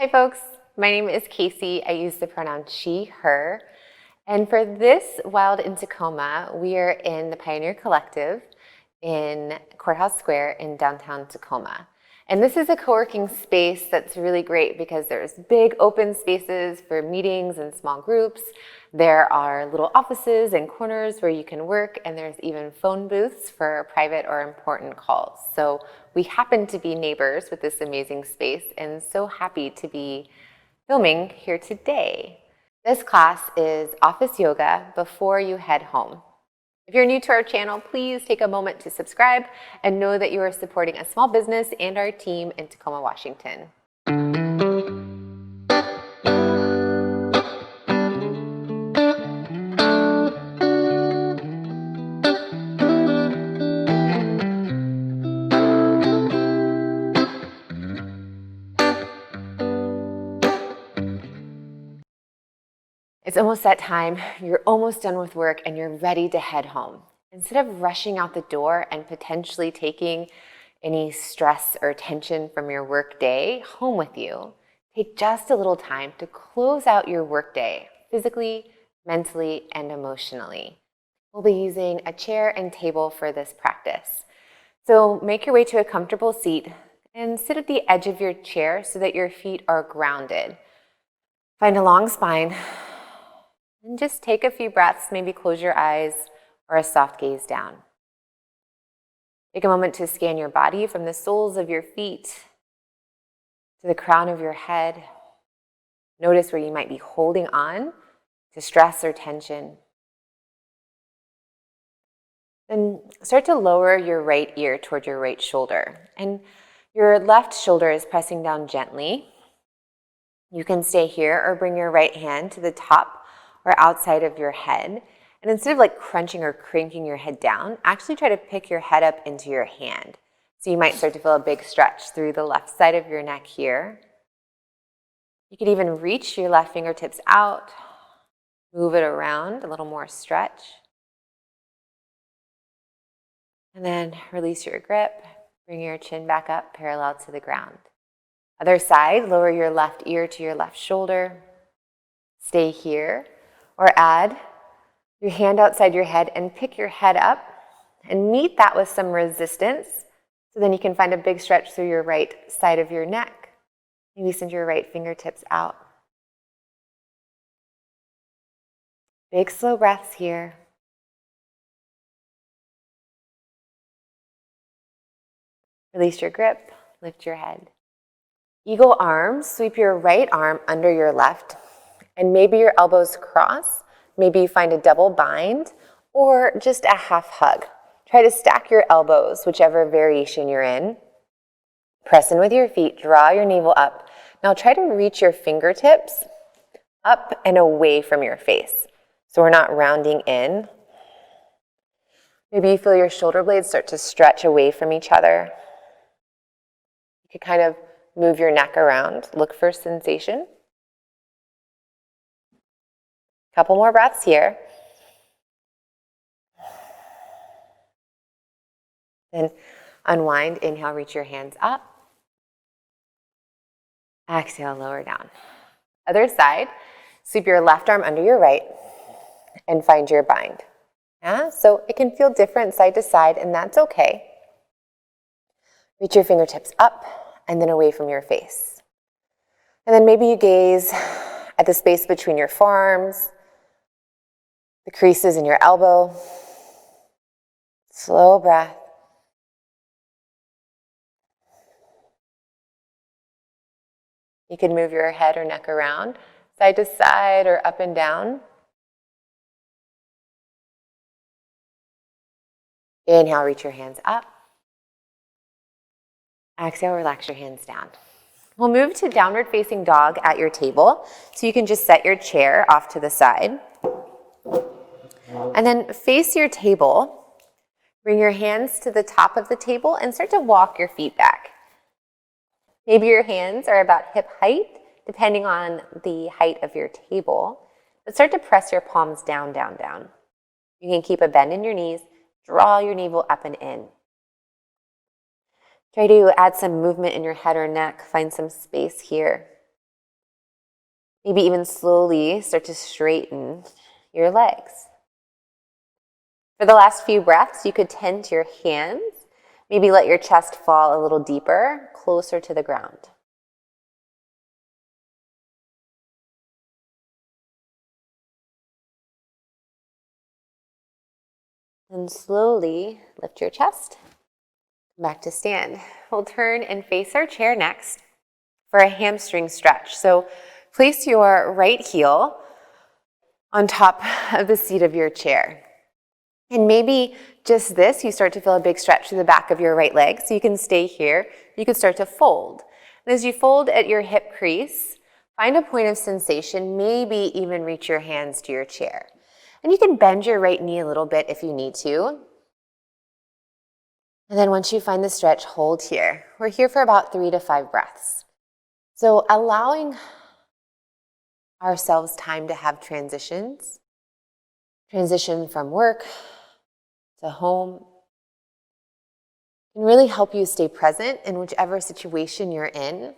Hi folks, my name is Casey. I use the pronoun she, her. And for this Wild in Tacoma, we are in the Pioneer Collective in Courthouse Square in downtown Tacoma. And this is a co-working space that's really great because there's big open spaces for meetings and small groups. There are little offices and corners where you can work, and there's even phone booths for private or important calls. So we happen to be neighbors with this amazing space and so happy to be filming here today. This class is office yoga before you head home. If you're new to our channel, please take a moment to subscribe and know that you are supporting a small business and our team in Tacoma, Washington. It's almost that time, you're almost done with work and you're ready to head home. Instead of rushing out the door and potentially taking any stress or tension from your work day home with you, take just a little time to close out your work day, physically, mentally, and emotionally. We'll be using a chair and table for this practice. So make your way to a comfortable seat and sit at the edge of your chair so that your feet are grounded. Find a long spine. And just take a few breaths, maybe close your eyes or a soft gaze down. Take a moment to scan your body from the soles of your feet to the crown of your head. Notice where you might be holding on to stress or tension. Then start to lower your right ear toward your right shoulder. And your left shoulder is pressing down gently. You can stay here or bring your right hand to the top or outside of your head. And instead of like crunching or cranking your head down, actually try to pick your head up into your hand. So you might start to feel a big stretch through the left side of your neck here. You could even reach your left fingertips out, move it around, a little more stretch. And then release your grip, bring your chin back up parallel to the ground. Other side, lower your left ear to your left shoulder. Stay here. Or add your hand outside your head and pick your head up and meet that with some resistance. So then you can find a big stretch through your right side of your neck. Maybe send your right fingertips out. Big slow breaths here. Release your grip, lift your head. Eagle arms, sweep your right arm under your left. And maybe your elbows cross, maybe you find a double bind, or just a half hug. Try to stack your elbows, whichever variation you're in. Press in with your feet, draw your navel up. Now try to reach your fingertips up and away from your face. So we're not rounding in. Maybe you feel your shoulder blades start to stretch away from each other. You could kind of move your neck around, look for sensation. Couple more breaths here. Then unwind, inhale, reach your hands up. Exhale, lower down. Other side, sweep your left arm under your right and find your bind. Yeah, so it can feel different side to side, and that's okay. Reach your fingertips up and then away from your face. And then maybe you gaze at the space between your forearms, the creases in your elbow. Slow breath. You can move your head or neck around, side to side or up and down. Inhale, reach your hands up. Exhale, relax your hands down. We'll move to downward facing dog at your table. So you can just set your chair off to the side. And then face your table. Bring your hands to the top of the table and start to walk your feet back. Maybe your hands are about hip height, depending on the height of your table. But start to press your palms down, down, down. You can keep a bend in your knees, draw your navel up and in. Try to add some movement in your head or neck, find some space here. Maybe even slowly start to straighten your legs. For the last few breaths, you could tend to your hands. Maybe let your chest fall a little deeper, closer to the ground. And slowly lift your chest. Back to stand. We'll turn and face our chair next for a hamstring stretch. So place your right heel on top of the seat of your chair. And maybe just this, you start to feel a big stretch through the back of your right leg. So you can stay here. You can start to fold. And as you fold at your hip crease, find a point of sensation, maybe even reach your hands to your chair. And you can bend your right knee a little bit if you need to. And then once you find the stretch, hold here. We're here for about 3 to 5 breaths. So allowing ourselves time to have transitions, transition from work to home, can really help you stay present in whichever situation you're in.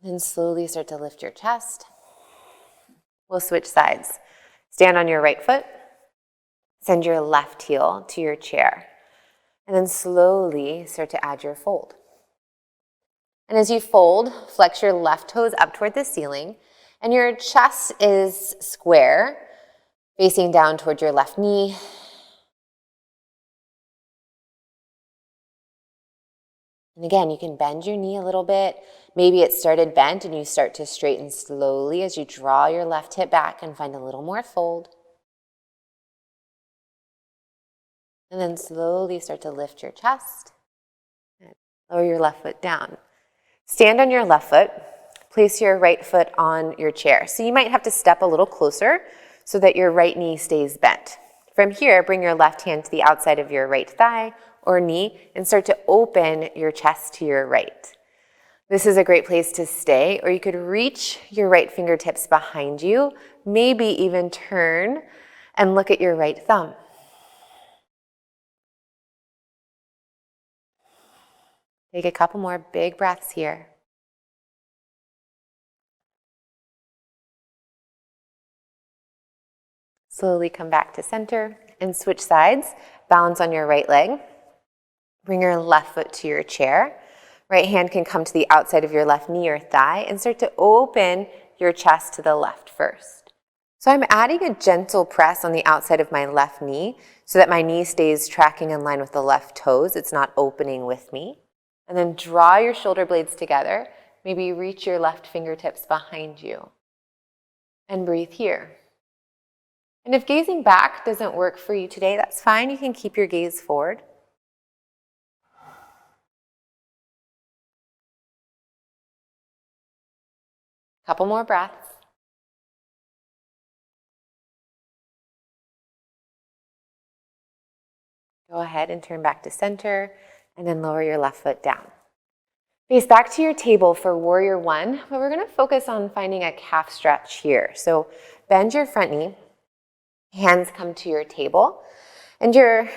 And slowly start to lift your chest. We'll switch sides. Stand on your right foot. Send your left heel to your chair. And then slowly start to add your fold. And as you fold, flex your left toes up toward the ceiling. And your chest is square, facing down toward your left knee. And again, you can bend your knee a little bit. Maybe it started bent and you start to straighten slowly as you draw your left hip back and find a little more fold. And then slowly start to lift your chest. And lower your left foot down. Stand on your left foot. Place your right foot on your chair. So you might have to step a little closer so that your right knee stays bent. From here, bring your left hand to the outside of your right thigh or knee and start to open your chest to your right. This is a great place to stay, or you could reach your right fingertips behind you, maybe even turn and look at your right thumb. Take a couple more big breaths here. Slowly come back to center and switch sides. Balance on your right leg. Bring your left foot to your chair. Right hand can come to the outside of your left knee or thigh and start to open your chest to the left first. So I'm adding a gentle press on the outside of my left knee so that my knee stays tracking in line with the left toes. It's not opening with me. And then draw your shoulder blades together. Maybe reach your left fingertips behind you. And breathe here. And if gazing back doesn't work for you today, that's fine. You can keep your gaze forward. Couple more breaths. Go ahead and turn back to center and then lower your left foot down. Face back to your table for warrior one, but we're going to focus on finding a calf stretch here. So bend your front knee, hands come to your table, and your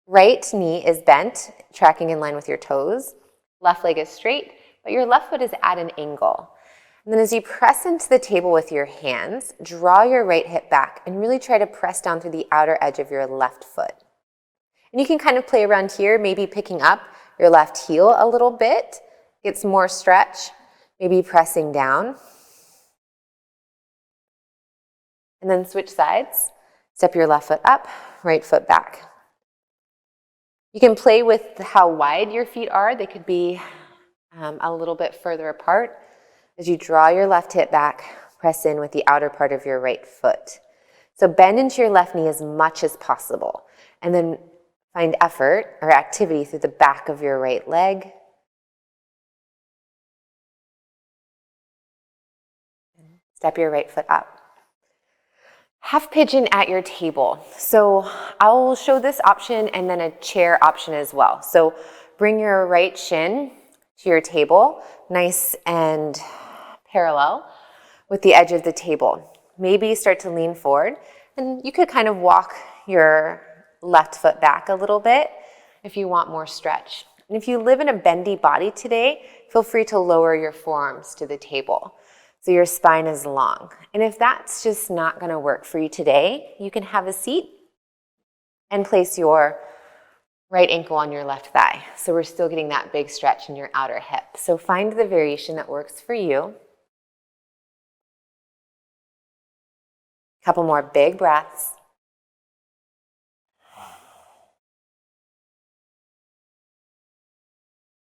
right knee is bent, tracking in line with your toes. Left leg is straight, but your left foot is at an angle. And then as you press into the table with your hands, draw your right hip back and really try to press down through the outer edge of your left foot. And you can kind of play around here, maybe picking up your left heel a little bit, get some more stretch, maybe pressing down. And then switch sides. Step your left foot up, right foot back. You can play with how wide your feet are. They could be a little bit further apart. As you draw your left hip back, press in with the outer part of your right foot. So bend into your left knee as much as possible. And then find effort or activity through the back of your right leg. Step your right foot up. Half pigeon at your table. So I'll show this option and then a chair option as well. So bring your right shin to your table, nice and parallel with the edge of the table. Maybe start to lean forward, and you could kind of walk your left foot back a little bit if you want more stretch. And if you live in a bendy body today, feel free to lower your forearms to the table so your spine is long. And if that's just not going to work for you today, you can have a seat and place your right ankle on your left thigh. So we're still getting that big stretch in your outer hip. So find the variation that works for you. Couple more big breaths.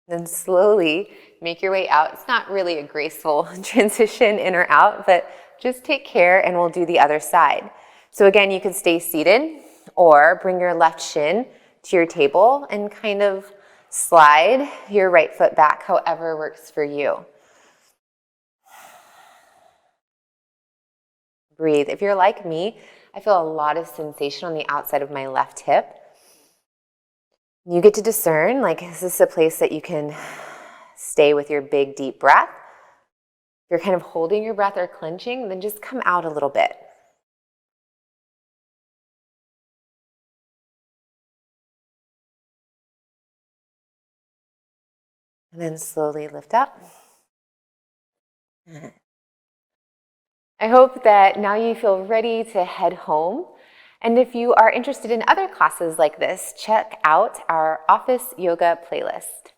Then slowly make your way out. It's not really a graceful transition in or out, but just take care and we'll do the other side. So again, you could stay seated or bring your left shin to your table and kind of slide your right foot back, however works for you. Breathe. If you're like me, I feel a lot of sensation on the outside of my left hip. You get to discern, like, is this a place that you can stay with your big, deep breath? If you're kind of holding your breath or clenching, then just come out a little bit. And then slowly lift up. I hope that now you feel ready to head home. And if you are interested in other classes like this, check out our office yoga playlist.